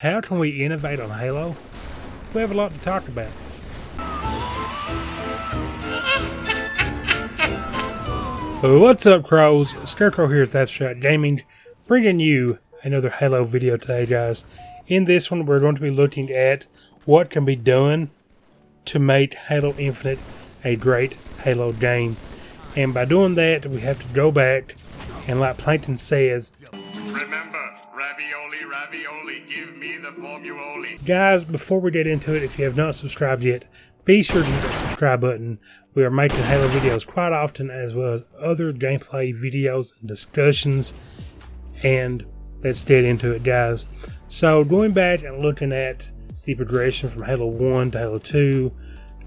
How can we innovate on Halo? We have a lot to talk about. What's up, crows? Scarecrow here at That's Shot Gaming, bringing you another Halo video today, guys. In this one, we're going to be looking at what can be done to make Halo Infinite a great Halo game. And by doing that, we have to go back and, like Plankton says, remember, ravioli, ravioli, give me the FORMUOLI. Guys, before we get into it, if you have not subscribed yet, be sure to hit that subscribe button. We are making Halo videos quite often, as well as other gameplay videos and discussions. And let's get into it, guys. So, going back and looking at the progression from Halo 1 to Halo 2,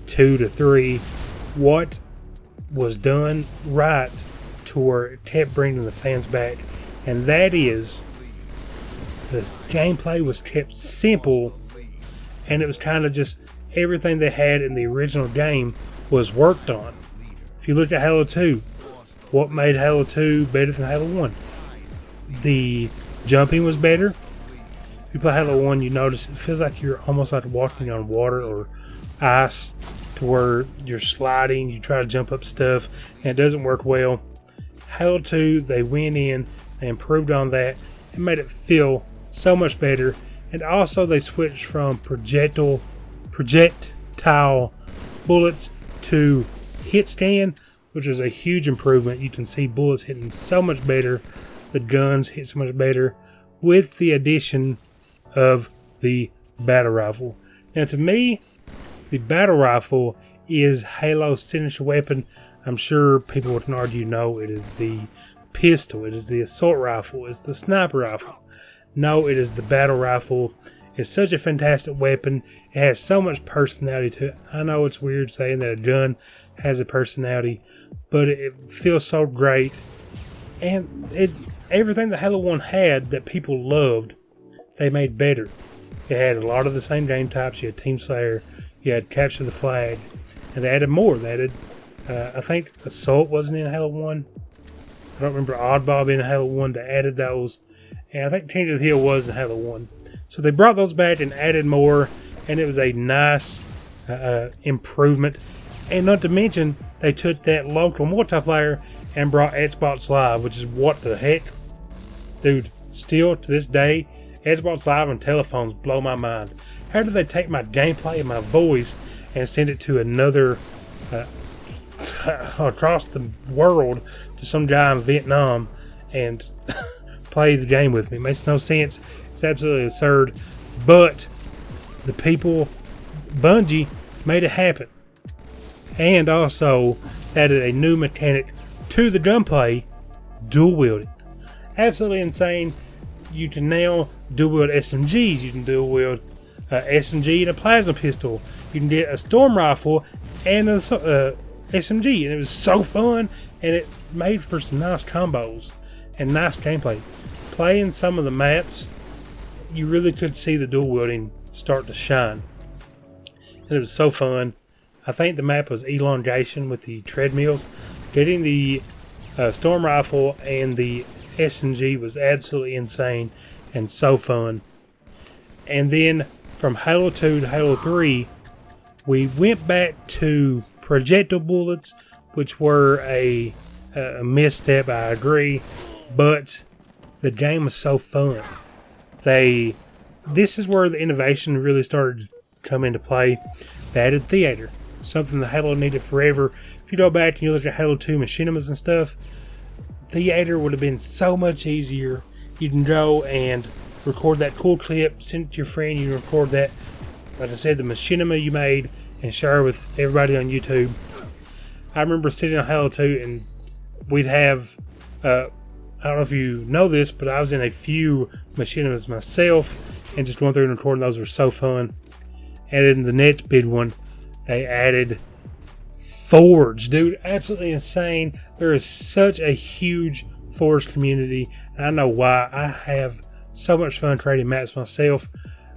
2 to 3, what was done right to where it kept bringing the fans back, and that is the gameplay was kept simple, and it was kind of just everything they had in the original game was worked on. If you look at Halo 2, what made Halo 2 better than Halo 1? The jumping was better. If you play Halo 1, you notice it feels like you're almost like walking on water or ice, to where you're sliding, you try to jump up stuff, and it doesn't work well. Halo 2, they went in, they improved on that, and made it feel so much better. And also they switched from projectile bullets to hit scan, which is a huge improvement. You can see bullets hitting so much better, the guns hit so much better, with the addition of the battle rifle. Now, to me, the battle rifle is Halo's signature weapon. I'm sure people would argue no, it is the pistol, it is the assault rifle, it's the sniper rifle. No, it is the battle rifle. It's such a fantastic weapon. It has so much personality to it. I know it's weird saying that a gun has a personality, but it feels so great. And everything that Halo 1 had that people loved, they made better. It had a lot of the same game types. You had Team Slayer, you had Capture the Flag, and they added more. They added, I think Assault wasn't in Halo 1. I don't remember Oddball being in Halo 1. They added those. And I think King of the Hill was in Halo 1. So they brought those back and added more, and it was a nice improvement. And not to mention, they took that local multiplayer and brought Xbox Live, which is what the heck? Dude, still to this day, Xbox Live and telephones blow my mind. How do they take my gameplay and my voice and send it to another, across the world, to some guy in Vietnam and play the game with me? It makes no sense. It's absolutely absurd. But the people, Bungie, made it happen. And also added a new mechanic to the gunplay, dual wielding. Absolutely insane. You can now dual wield SMGs. You can dual wield SMG and a plasma pistol. You can get a storm rifle and a SMG, and it was so fun, and it made for some nice combos and nice gameplay. Playing some of the maps, you really could see the dual wielding start to shine, and it was so fun. I think the map was Elongation with the treadmills. Getting the storm rifle and the SMG was absolutely insane and so fun. And then from Halo 2 to Halo 3, we went back to projectile bullets, which were a misstep, I agree, but the game was so fun. This is where the innovation really started to come into play. They added theater, something that Halo needed forever. If you go back and you look at Halo 2 machinimas and stuff, theater would have been so much easier. You can go and record that cool clip, send it to your friend, you can record that, like I said, the machinima you made, and share it with everybody on YouTube. I remember sitting on Halo 2 and we'd have, I don't know if you know this, but I was in a few machinimas myself, and just going through and recording those were so fun. And then the next big one, they added Forge. Dude, absolutely insane. There is such a huge Forge community, and I know why. I have so much fun creating maps myself.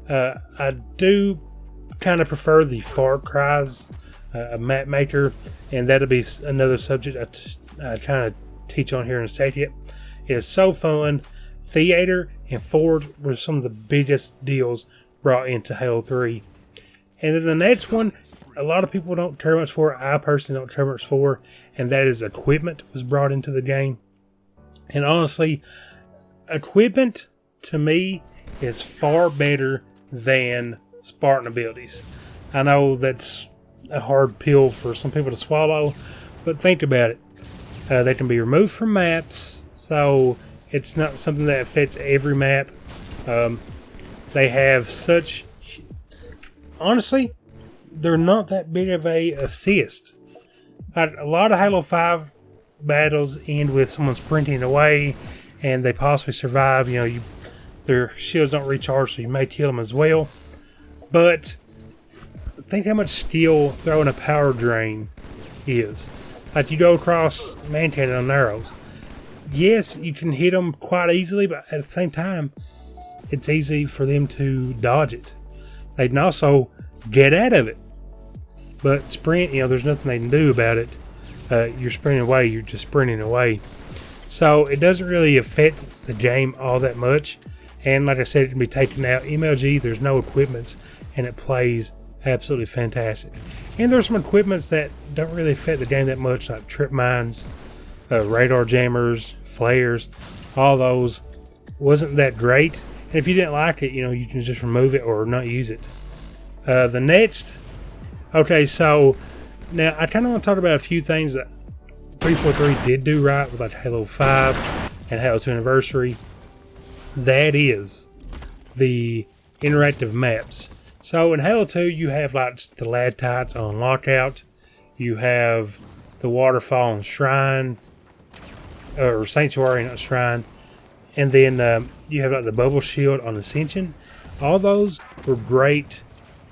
I do kind of prefer the Far Cry's map maker, and that'll be another subject I kind of teach on here in a second. It is so fun. Theater and Forge were some of the biggest deals brought into Halo 3. And then the next one, a lot of people don't care much for. I personally don't care much for, and that is equipment was brought into the game. And honestly, equipment to me is far better than Spartan abilities. I know that's a hard pill for some people to swallow, but think about it. They can be removed from maps, so it's not something that affects every map. They have such... Honestly, they're not that big of a assist. A lot of Halo 5 battles end with someone sprinting away and they possibly survive. Their shields don't recharge, so you may kill them as well. But think how much skill throwing a power drain is. Like, you go across man cannon on arrows. Yes, you can hit them quite easily, but at the same time, it's easy for them to dodge it. They can also get out of it. But sprint, there's nothing they can do about it. You're sprinting away, you're just sprinting away. So it doesn't really affect the game all that much. And like I said, it can be taken out. MLG, there's no equipments, and it plays absolutely fantastic. And there's some equipments that don't really affect the game that much, like trip mines, radar jammers, flares. All those wasn't that great. And if you didn't like it, you can just remove it or not use it. The next... Okay, so now I kind of want to talk about a few things that 343 did do right with like Halo 5 and Halo 2 Anniversary. That is the interactive maps. So in Halo 2, you have like stalactites on Lockout. You have the Waterfall and Shrine, or Sanctuary, not Shrine. And then you have like the Bubble Shield on Ascension. All those were great.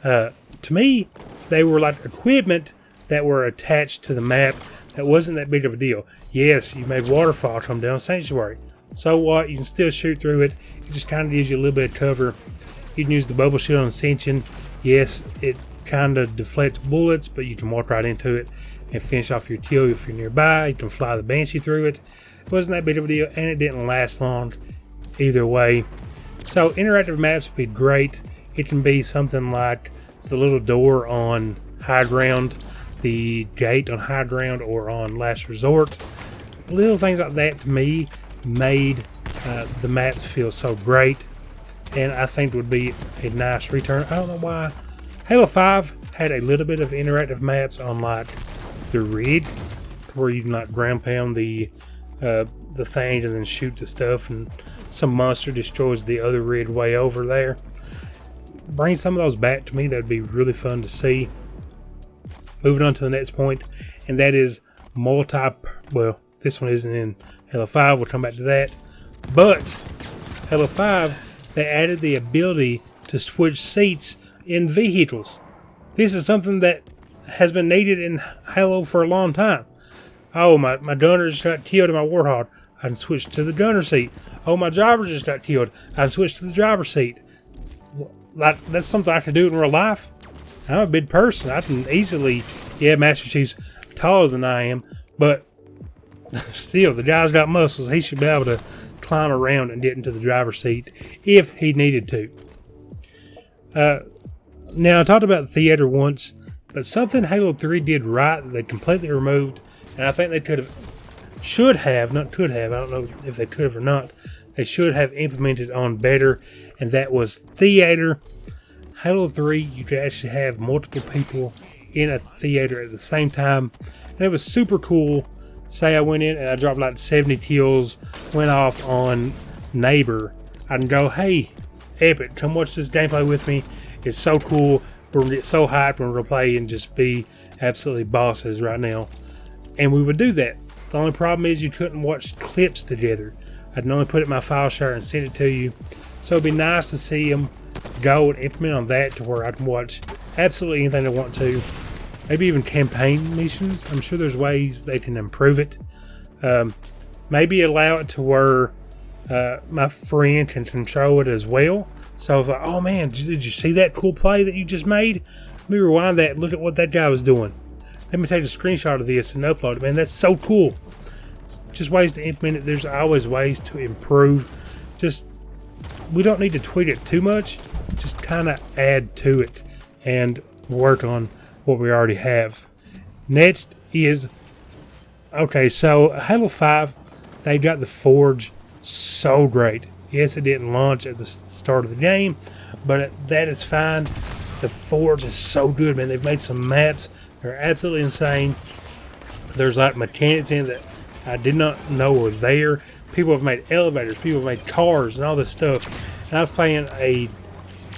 To me, they were like equipment that were attached to the map that wasn't that big of a deal. Yes, you made Waterfall come down Sanctuary. So what? You can still shoot through it. It just kind of gives you a little bit of cover. You can use the Bubble Shield on Ascension. Yes, it kind of deflects bullets, but you can walk right into it and finish off your kill if you're nearby. You can fly the Banshee through it. It wasn't that big of a deal, and it didn't last long either way. So interactive maps would be great. It can be something like the little door on High Ground, the gate on High Ground, or on Last Resort. Little things like that to me made the maps feel so great, and I think it would be a nice return. I don't know why. Halo 5 had a little bit of interactive maps on like the rig, where you can like ground pound the thing and then shoot the stuff, and some monster destroys the other rig way over there. Bring some of those back to me. That would be really fun to see. Moving on to the next point, and that is well, this one isn't in Halo 5. We'll come back to that. But Halo 5, they added the ability to switch seats in vehicles. This is something that has been needed in Halo for a long time. Oh, my gunner just got killed in my Warthog. I can switch to the gunner seat. Oh, my driver just got killed. I can switch to the driver's seat. Like, that's something I can do in real life. I'm a big person. I can easily, Master Chief's taller than I am, but still, the guy's got muscles. He should be able to climb around and get into the driver's seat if he needed to. Now, I talked about the theater once, but something Halo 3 did right that they completely removed, and I think they should have, not could have, I don't know if they could have or not, they should have implemented on better, and that was theater. Halo 3, you could actually have multiple people in a theater at the same time, and it was super cool. Say I went in and I dropped like 70 kills, went off on Neighbor. I can go, hey, Epic, come watch this gameplay with me. It's so cool. We're going to get so hyped. We're going to play and just be absolutely bosses right now. And we would do that. The only problem is you couldn't watch clips together. I can only put it in my file share and send it to you. So it'd be nice to see them go and implement on that to where I can watch absolutely anything I want to. Maybe even campaign missions. I'm sure there's ways they can improve it. Maybe allow it to where my friend can control it as well. So if oh man, did you see that cool play that you just made? Let me rewind that and look at what that guy was doing. Let me take a screenshot of this and upload it. Man, that's so cool. Just ways to implement it. There's always ways to improve. just, we don't need to tweak it too much. Just kind of add to it and work on what we already have. Next is, okay, so Halo 5, they got the Forge so great. Yes, it didn't launch at the start of the game, but that is fine. The Forge is so good, man. They've made some maps. They're absolutely insane. There's like mechanics in that I did not know were there. People have made elevators. People have made cars and all this stuff. And I was playing a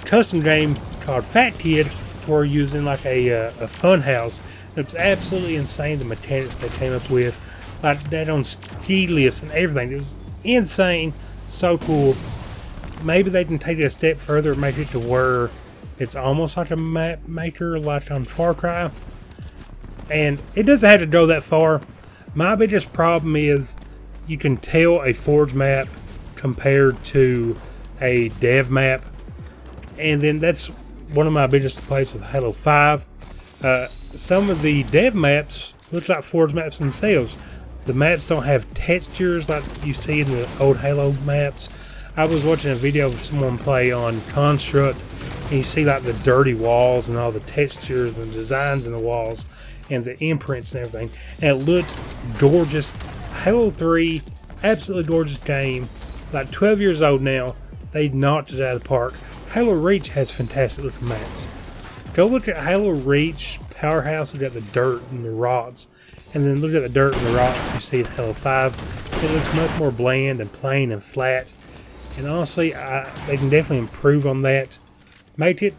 custom game called Fat Kid where you're using like a fun house. It was absolutely insane, the mechanics they came up with. Like that on ski lifts and everything. It was insane. So cool. Maybe they can take it a step further and make it to where it's almost like a map maker like on Far Cry. And it doesn't have to go that far. My biggest problem is you can tell a Forge map compared to a dev map. And then that's one of my biggest complaints with Halo 5. Some of the dev maps look like Forge maps themselves. The maps don't have textures like you see in the old Halo maps. I was watching a video of someone play on Construct, and you see like the dirty walls and all the textures and the designs in the walls and the imprints and everything. And it looked gorgeous. Halo 3, absolutely gorgeous game. Like 12 years old now. They knocked it out of the park. Halo Reach has fantastic looking maps. Go look at Halo Reach Powerhouse. Look at the dirt and the rocks. And then look at the dirt and the rocks you see in Halo 5. It looks much more bland and plain and flat. And honestly, they can definitely improve on that. Make it,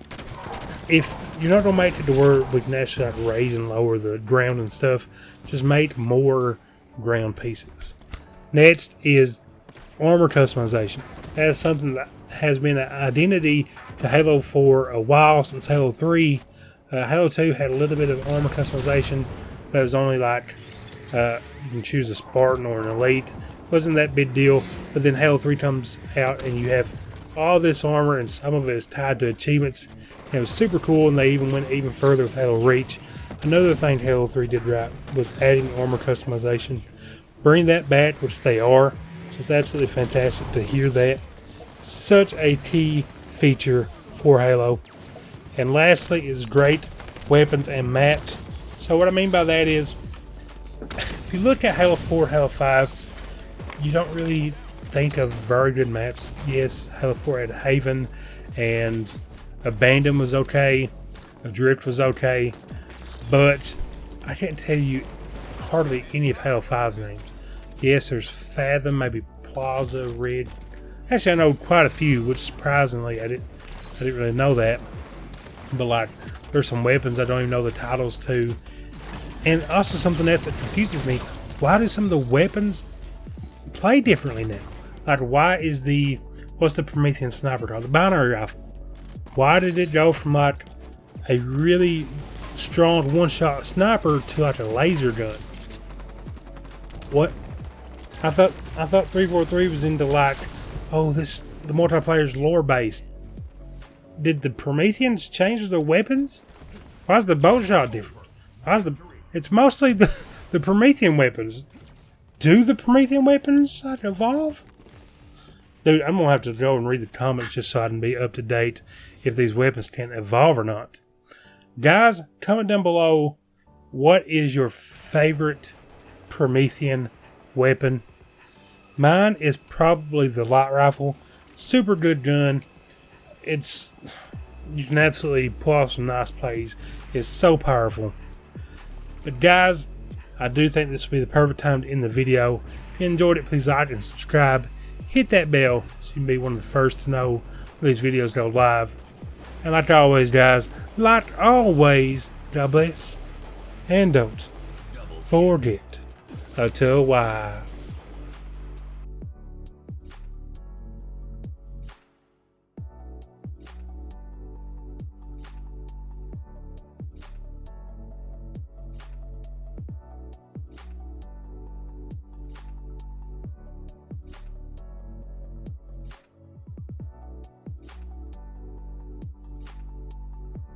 if you're not going to make it to where we can actually like raise and lower the ground and stuff, just make more ground pieces. Next is armor customization. That is something that has been an identity to Halo for a while, since Halo 3. Halo 2 had a little bit of armor customization, but it was only like you can choose a Spartan or an Elite. Wasn't that big deal. But then Halo 3 comes out and you have all this armor, and some of it is tied to achievements. And it was super cool, and they even went even further with Halo Reach. Another thing Halo 3 did right was adding armor customization. Bring that back, which they are. So it's absolutely fantastic to hear that. Such a key feature for Halo. And lastly is great weapons and maps. So what I mean by that is, if you look at Halo 4, Halo 5, you don't really think of very good maps. Yes, Halo 4 had Haven, and Abandon was okay, Adrift was okay, but I can't tell you hardly any of Halo 5's names. Yes, there's Fathom, maybe Plaza, Red. Actually, I know quite a few, which surprisingly I didn't really know that. But like, there's some weapons I don't even know the titles to. And also something else that confuses me: why do some of the weapons play differently now? Like, what's the Promethean sniper called? The binary rifle. Why did it go from like a really strong one-shot sniper to like a laser gun? What? I thought 343 was into like, oh, the multiplayer's lore based. Did the Prometheans change their weapons? Why is the bow shot different? It's mostly the Promethean weapons. Do the Promethean weapons like evolve? Dude, I'm gonna have to go and read the comments just so I can be up to date if these weapons can evolve or not. Guys, comment down below, what is your favorite Promethean weapon? Mine is probably the light rifle. Super good gun. You can absolutely pull off some nice plays. It's so powerful. But guys, I do think this will be the perfect time to end the video. If you enjoyed it, please like and subscribe. Hit that bell so you can be one of the first to know when these videos go live. And like always, guys, like always, God bless. And don't forget to wild.